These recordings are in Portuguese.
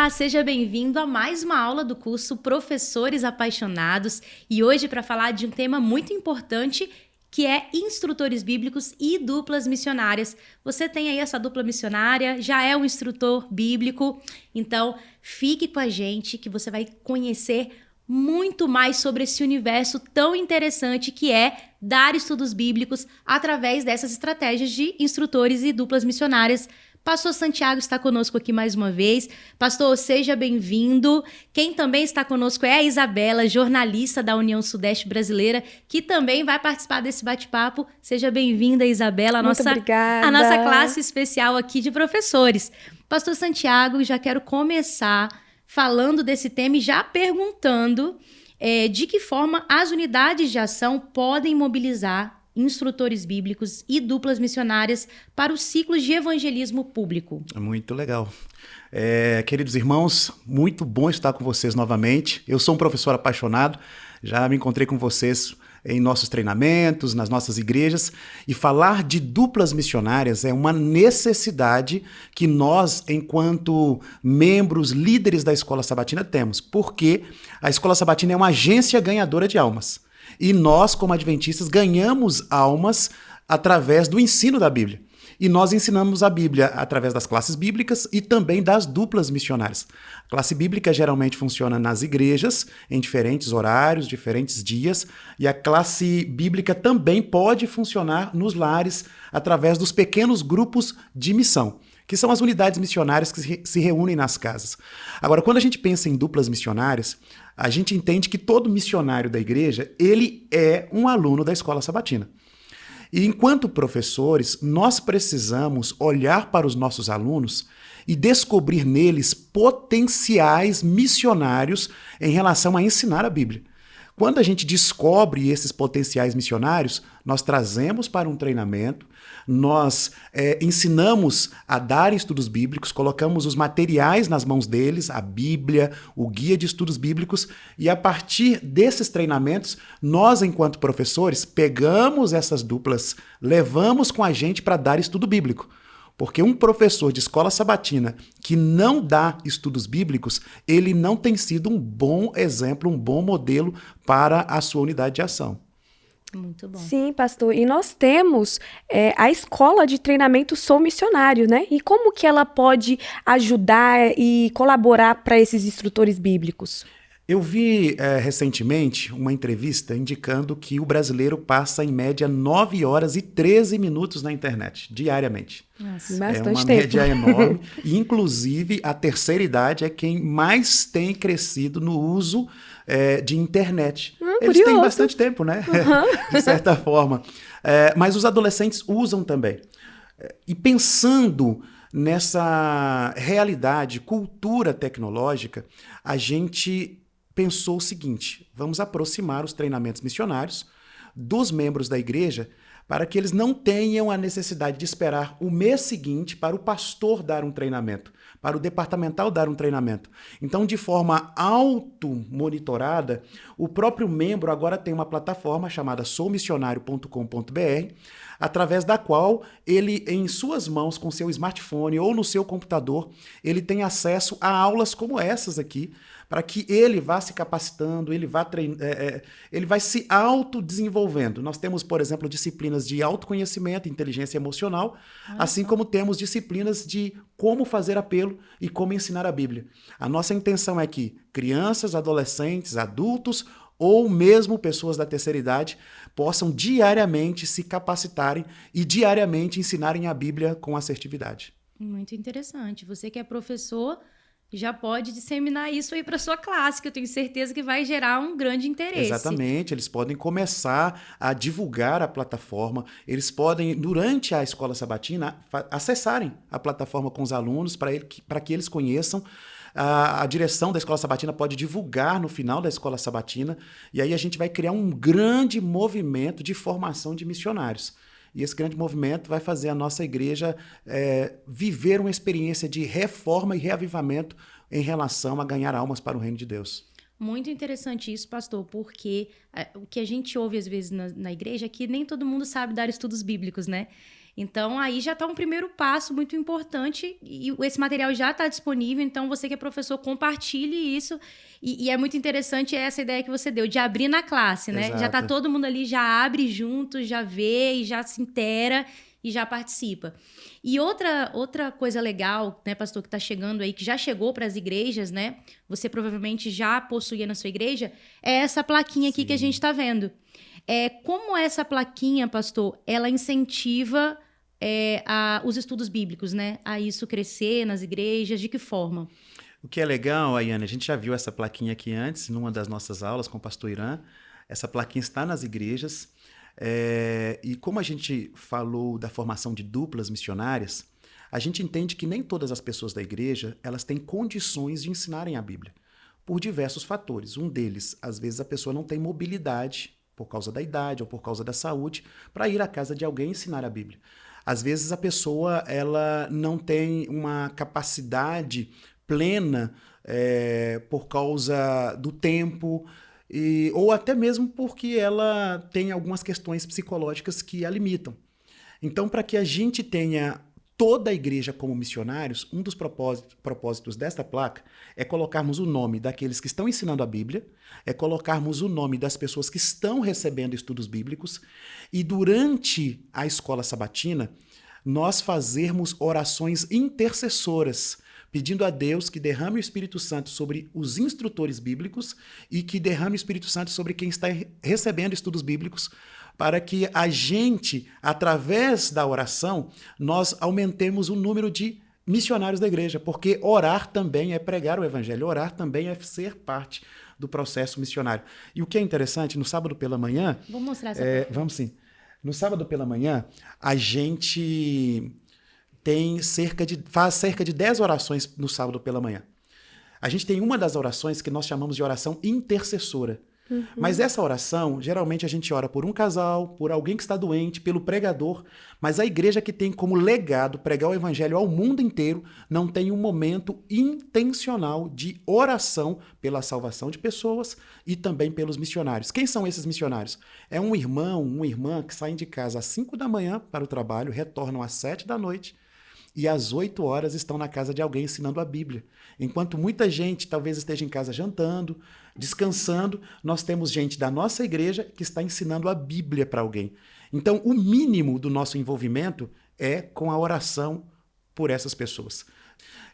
Olá, seja bem-vindo a mais uma aula do curso Professores Apaixonados e hoje para falar de um tema muito importante que é instrutores bíblicos e duplas missionárias. Você tem aí essa dupla missionária, já é um instrutor bíblico, então fique com a gente que você vai conhecer muito mais sobre esse universo tão interessante que é dar estudos bíblicos através dessas estratégias de instrutores e duplas missionárias. Pastor Santiago está conosco aqui mais uma vez. Pastor, seja bem-vindo. Quem também está conosco é a Isabela, jornalista da União Sudeste Brasileira, que também vai participar desse bate-papo. Seja bem-vinda, Isabela, Muito obrigada. A nossa classe especial aqui de professores. Pastor Santiago, já quero começar falando desse tema e já perguntando de que forma as unidades de ação podem mobilizar instrutores bíblicos e duplas missionárias para os ciclos de evangelismo público. Muito legal. Queridos irmãos, muito bom estar com vocês novamente. Eu sou um professor apaixonado, já me encontrei com vocês em nossos treinamentos, nas nossas igrejas, e falar de duplas missionárias é uma necessidade que nós, enquanto membros, líderes da Escola Sabatina, temos, porque a Escola Sabatina é uma agência ganhadora de almas. E nós, como adventistas, ganhamos almas através do ensino da Bíblia. E nós ensinamos a Bíblia através das classes bíblicas e também das duplas missionárias. A classe bíblica geralmente funciona nas igrejas, em diferentes horários, diferentes dias, e a classe bíblica também pode funcionar nos lares através dos pequenos grupos de missão, que são as unidades missionárias que se reúnem nas casas. Agora, quando a gente pensa em duplas missionárias, a gente entende que todo missionário da igreja, ele é um aluno da Escola Sabatina. E enquanto professores, nós precisamos olhar para os nossos alunos e descobrir neles potenciais missionários em relação a ensinar a Bíblia. Quando a gente descobre esses potenciais missionários, nós trazemos para um treinamento, nós ensinamos a dar estudos bíblicos, colocamos os materiais nas mãos deles, a Bíblia, o guia de estudos bíblicos, e a partir desses treinamentos, nós, enquanto professores, pegamos essas duplas, levamos com a gente para dar estudo bíblico. Porque um professor de escola sabatina que não dá estudos bíblicos, ele não tem sido um bom exemplo, um bom modelo para a sua unidade de ação. Muito bom. Sim, pastor. E nós temos a escola de treinamento Sou Missionário, né? E como que ela pode ajudar e colaborar para esses instrutores bíblicos? Eu vi recentemente uma entrevista indicando que o brasileiro passa em média 9 horas e 13 minutos na internet, diariamente. Nossa, bastante é uma tempo. média enorme. E, inclusive, a terceira idade é quem mais tem crescido no uso de internet. Eles têm bastante tempo, né? Uhum. De certa forma. Mas os adolescentes usam também. E pensando nessa realidade, cultura tecnológica, a gente pensou o seguinte: vamos aproximar os treinamentos missionários dos membros da igreja para que eles não tenham a necessidade de esperar o mês seguinte para o pastor dar um treinamento, para o departamental dar um treinamento. Então, de forma auto-monitorada, o próprio membro agora tem uma plataforma chamada soumissionario.com.br, através da qual ele, em suas mãos, com seu smartphone ou no seu computador, ele tem acesso a aulas como essas aqui, para que ele vá se capacitando, ele vai se autodesenvolvendo. Nós temos, por exemplo, disciplinas de autoconhecimento, inteligência emocional, assim como temos disciplinas de como fazer apelo e como ensinar a Bíblia. A nossa intenção é que crianças, adolescentes, adultos ou mesmo pessoas da terceira idade possam diariamente se capacitarem e diariamente ensinarem a Bíblia com assertividade. Muito interessante. Você que é professor já pode disseminar isso aí para sua classe, que eu tenho certeza que vai gerar um grande interesse. Exatamente, eles podem começar a divulgar a plataforma, eles podem, durante a escola sabatina, acessarem a plataforma com os alunos para que eles conheçam. A direção da Escola Sabatina pode divulgar no final da Escola Sabatina, e aí a gente vai criar um grande movimento de formação de missionários. E esse grande movimento vai fazer a nossa igreja viver uma experiência de reforma e reavivamento em relação a ganhar almas para o reino de Deus. Muito interessante isso, pastor, porque o que a gente ouve às vezes na igreja é que nem todo mundo sabe dar estudos bíblicos, né? Então, aí já está um primeiro passo muito importante e esse material já está disponível, então você que é professor, compartilhe isso. E é muito interessante essa ideia que você deu, de abrir na classe, né? Exato. Já está todo mundo ali, já abre junto, já vê e já se inteira e já participa. E outra coisa legal, né, pastor, que está chegando aí, que já chegou para as igrejas, né? Você provavelmente já possuía na sua igreja, é essa plaquinha aqui que a gente está vendo. Como essa plaquinha, pastor, ela incentiva os estudos bíblicos, né? A isso crescer nas igrejas, de que forma? O que é legal, Ayane, a gente já viu essa plaquinha aqui antes, numa das nossas aulas com o pastor Irã. Essa plaquinha está nas igrejas. E como a gente falou da formação de duplas missionárias, a gente entende que nem todas as pessoas da igreja elas têm condições de ensinarem a Bíblia, por diversos fatores. Um deles, às vezes a pessoa não tem mobilidade, por causa da idade ou por causa da saúde, para ir à casa de alguém ensinar a Bíblia. Às vezes a pessoa ela não tem uma capacidade plena por causa do tempo, ou até mesmo porque ela tem algumas questões psicológicas que a limitam. Então, para que a gente tenha toda a igreja como missionários, um dos propósitos desta placa é colocarmos o nome daqueles que estão ensinando a Bíblia, é colocarmos o nome das pessoas que estão recebendo estudos bíblicos, e durante a escola sabatina, nós fazermos orações intercessoras, pedindo a Deus que derrame o Espírito Santo sobre os instrutores bíblicos e que derrame o Espírito Santo sobre quem está recebendo estudos bíblicos, para que a gente, através da oração, nós aumentemos o número de missionários da igreja, porque orar também é pregar o evangelho, orar também é ser parte do processo missionário. E o que é interessante, no sábado pela manhã... Vou mostrar essa Vamos sim. No sábado pela manhã, a gente faz cerca de 10 orações no sábado pela manhã. A gente tem uma das orações que nós chamamos de oração intercessora. Mas essa oração, geralmente a gente ora por um casal, por alguém que está doente, pelo pregador, mas a igreja que tem como legado pregar o evangelho ao mundo inteiro não tem um momento intencional de oração pela salvação de pessoas e também pelos missionários. Quem são esses missionários? É um irmão, uma irmã que saem de casa às 5 da manhã para o trabalho, retornam às 7 da noite, e às 8 horas estão na casa de alguém ensinando a Bíblia. Enquanto muita gente talvez esteja em casa jantando, descansando, nós temos gente da nossa igreja que está ensinando a Bíblia para alguém. Então, o mínimo do nosso envolvimento é com a oração por essas pessoas.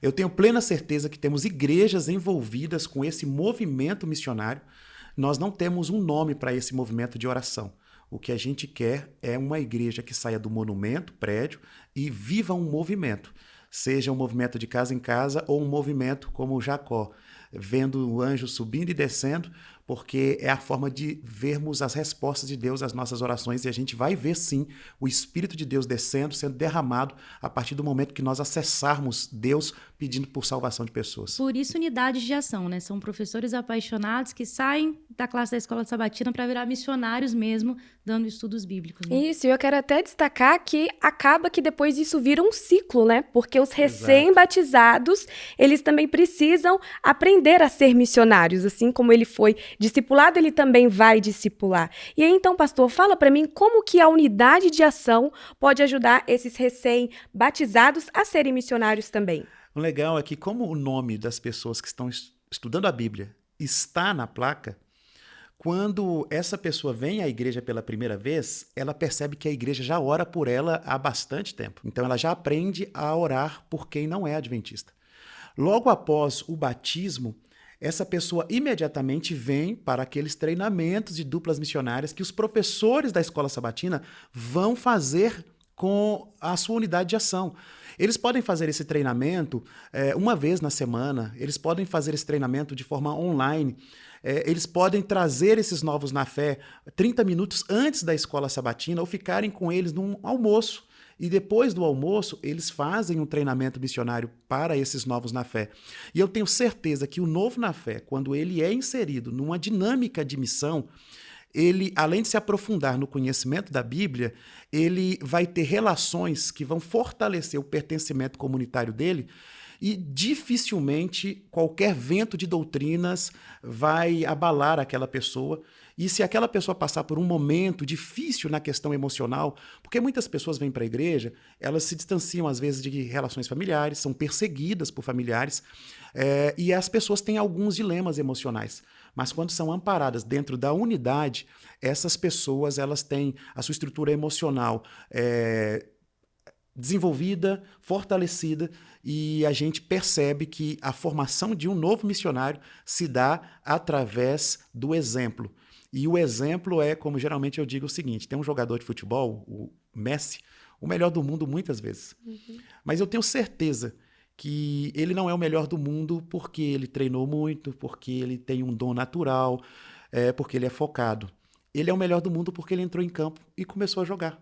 Eu tenho plena certeza que temos igrejas envolvidas com esse movimento missionário. Nós não temos um nome para esse movimento de oração. O que a gente quer é uma igreja que saia do monumento, prédio, e viva um movimento. Seja um movimento de casa em casa ou um movimento como Jacó, vendo o anjo subindo e descendo, porque é a forma de vermos as respostas de Deus às nossas orações, e a gente vai ver sim o Espírito de Deus descendo, sendo derramado a partir do momento que nós acessarmos Deus pedindo por salvação de pessoas. Por isso, unidade de ação, né? São professores apaixonados que saem da classe da escola sabatina para virar missionários mesmo, dando estudos bíblicos. Né? Isso, e eu quero até destacar que acaba que depois isso vira um ciclo, né? Porque os recém-batizados, eles também precisam aprender a ser missionários, assim como ele foi discipulado, ele também vai discipular. E aí, então, pastor, fala para mim como que a unidade de ação pode ajudar esses recém-batizados a serem missionários também. O legal é que, como o nome das pessoas que estão estudando a Bíblia está na placa, quando essa pessoa vem à igreja pela primeira vez, ela percebe que a igreja já ora por ela há bastante tempo. Então, ela já aprende a orar por quem não é adventista. Logo após o batismo, essa pessoa imediatamente vem para aqueles treinamentos de duplas missionárias que os professores da escola sabatina vão fazer com a sua unidade de ação. Eles podem fazer esse treinamento uma vez na semana, eles podem fazer esse treinamento de forma online, eles podem trazer esses novos na fé 30 minutos antes da escola sabatina ou ficarem com eles num almoço. E depois do almoço, eles fazem um treinamento missionário para esses novos na fé. E eu tenho certeza que o novo na fé, quando ele é inserido numa dinâmica de missão, ele, além de se aprofundar no conhecimento da Bíblia, ele vai ter relações que vão fortalecer o pertencimento comunitário dele, e dificilmente qualquer vento de doutrinas vai abalar aquela pessoa, E se aquela pessoa passar por um momento difícil na questão emocional, porque muitas pessoas vêm para a igreja, elas se distanciam às vezes de relações familiares, são perseguidas por familiares, e as pessoas têm alguns dilemas emocionais. Mas quando são amparadas dentro da unidade, essas pessoas elas têm a sua estrutura emocional desenvolvida, fortalecida, e a gente percebe que a formação de um novo missionário se dá através do exemplo. E o exemplo é, como geralmente eu digo, o seguinte: tem um jogador de futebol, o Messi, o melhor do mundo muitas vezes. Mas eu tenho certeza que ele não é o melhor do mundo porque ele treinou muito, porque ele tem um dom natural, porque ele é focado. Ele é o melhor do mundo porque ele entrou em campo e começou a jogar.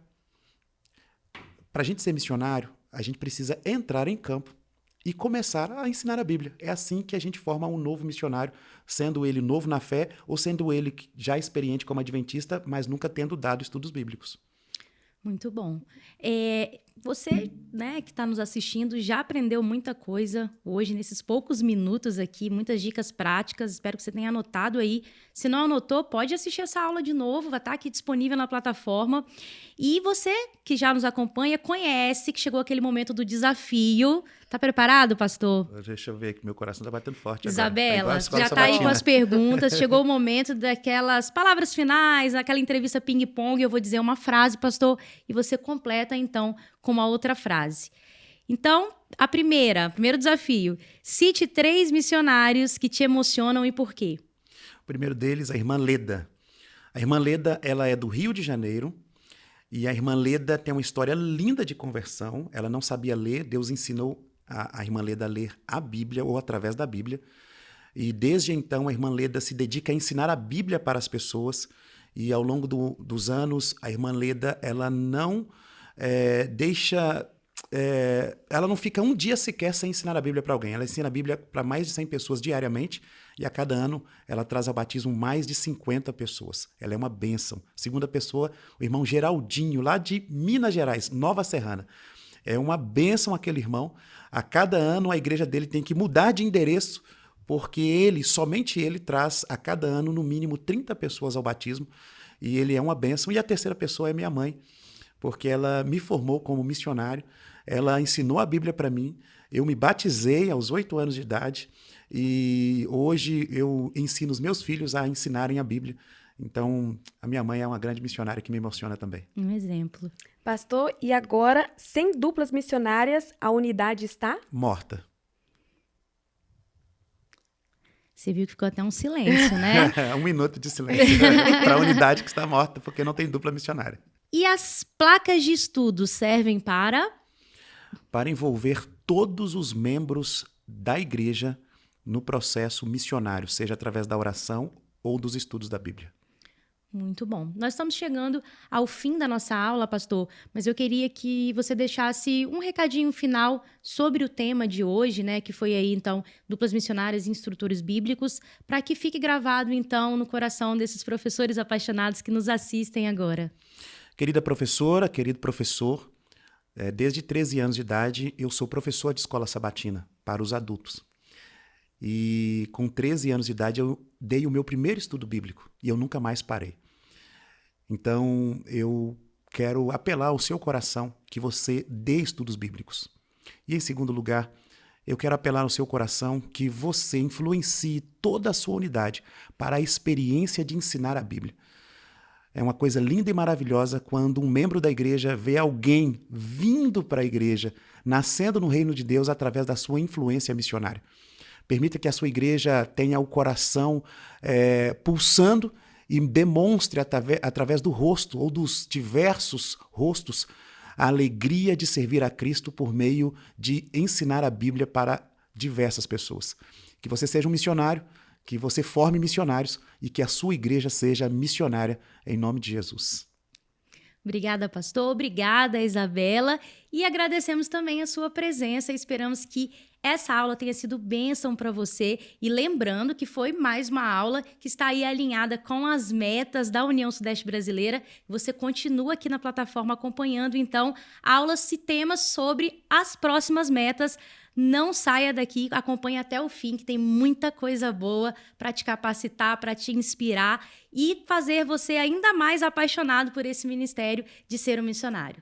Para a gente ser missionário, a gente precisa entrar em campo e começar a ensinar a Bíblia. É assim que a gente forma um novo missionário, sendo ele novo na fé ou sendo ele já experiente como adventista, mas nunca tendo dado estudos bíblicos. Muito bom. Você, né, que está nos assistindo, já aprendeu muita coisa hoje, nesses poucos minutos aqui, muitas dicas práticas. Espero que você tenha anotado aí. Se não anotou, pode assistir essa aula de novo, vai estar aqui disponível na plataforma. E você, que já nos acompanha, conhece que chegou aquele momento do desafio. Tá preparado, pastor? Deixa eu ver aqui, meu coração tá batendo forte Isabela, agora. já tá aí com as perguntas. Chegou o momento daquelas palavras finais, aquela entrevista ping-pong. Eu vou dizer uma frase, pastor, e você completa, então, com uma outra frase. Então, primeiro desafio. Cite 3 missionários que te emocionam e por quê? O primeiro deles, a irmã Leda. A irmã Leda, ela é do Rio de Janeiro, e a irmã Leda tem uma história linda de conversão. Ela não sabia ler, Deus ensinou a irmã Leda a ler a Bíblia ou através da Bíblia. E desde então a irmã Leda se dedica a ensinar a Bíblia para as pessoas. E ao longo dos anos, a irmã Leda ela não ela não fica um dia sequer sem ensinar a Bíblia para alguém. Ela ensina a Bíblia para mais de 100 pessoas diariamente e a cada ano ela traz ao batismo mais de 50 pessoas. Ela é uma bênção. Segunda pessoa, o irmão Geraldinho, lá de Minas Gerais, Nova Serrana. É uma bênção aquele irmão. A cada ano a igreja dele tem que mudar de endereço porque somente ele traz a cada ano no mínimo 30 pessoas ao batismo e ele é uma bênção. E a terceira pessoa é minha mãe, porque ela me formou como missionário, ela ensinou a Bíblia para mim, eu me batizei aos 8 anos de idade e hoje eu ensino os meus filhos a ensinarem a Bíblia. Então, a minha mãe é uma grande missionária que me emociona também. Um exemplo. Pastor, e agora, sem duplas missionárias, a unidade está? Morta. Você viu que ficou até um silêncio, né? 1 minuto de silêncio para a unidade que está morta porque não tem dupla missionária. E as placas de estudo servem para? Para envolver todos os membros da igreja no processo missionário, seja através da oração ou dos estudos da Bíblia. Muito bom. Nós estamos chegando ao fim da nossa aula, pastor, mas eu queria que você deixasse um recadinho final sobre o tema de hoje, né, que foi aí, então, duplas missionárias e instrutores bíblicos, para que fique gravado, então, no coração desses professores apaixonados que nos assistem agora. Querida professora, querido professor, desde 13 anos de idade eu sou professor de escola sabatina para os adultos. E com 13 anos de idade eu dei o meu primeiro estudo bíblico e eu nunca mais parei. Então eu quero apelar ao seu coração que você dê estudos bíblicos. E em segundo lugar, eu quero apelar ao seu coração que você influencie toda a sua unidade para a experiência de ensinar a Bíblia. É uma coisa linda e maravilhosa quando um membro da igreja vê alguém vindo para a igreja, nascendo no reino de Deus através da sua influência missionária. Permita que a sua igreja tenha o coração pulsando e demonstre através do rosto ou dos diversos rostos a alegria de servir a Cristo por meio de ensinar a Bíblia para diversas pessoas. Que você seja um missionário, que você forme missionários e que a sua igreja seja missionária em nome de Jesus. Obrigada, pastor. Obrigada, Isabela. E agradecemos também a sua presença. Esperamos que essa aula tenha sido bênção para você. E lembrando que foi mais uma aula que está aí alinhada com as metas da União Sudeste Brasileira. Você continua aqui na plataforma acompanhando, então, aulas e temas sobre as próximas metas. Não saia daqui, acompanhe até o fim, que tem muita coisa boa para te capacitar, para te inspirar e fazer você ainda mais apaixonado por esse ministério de ser um missionário.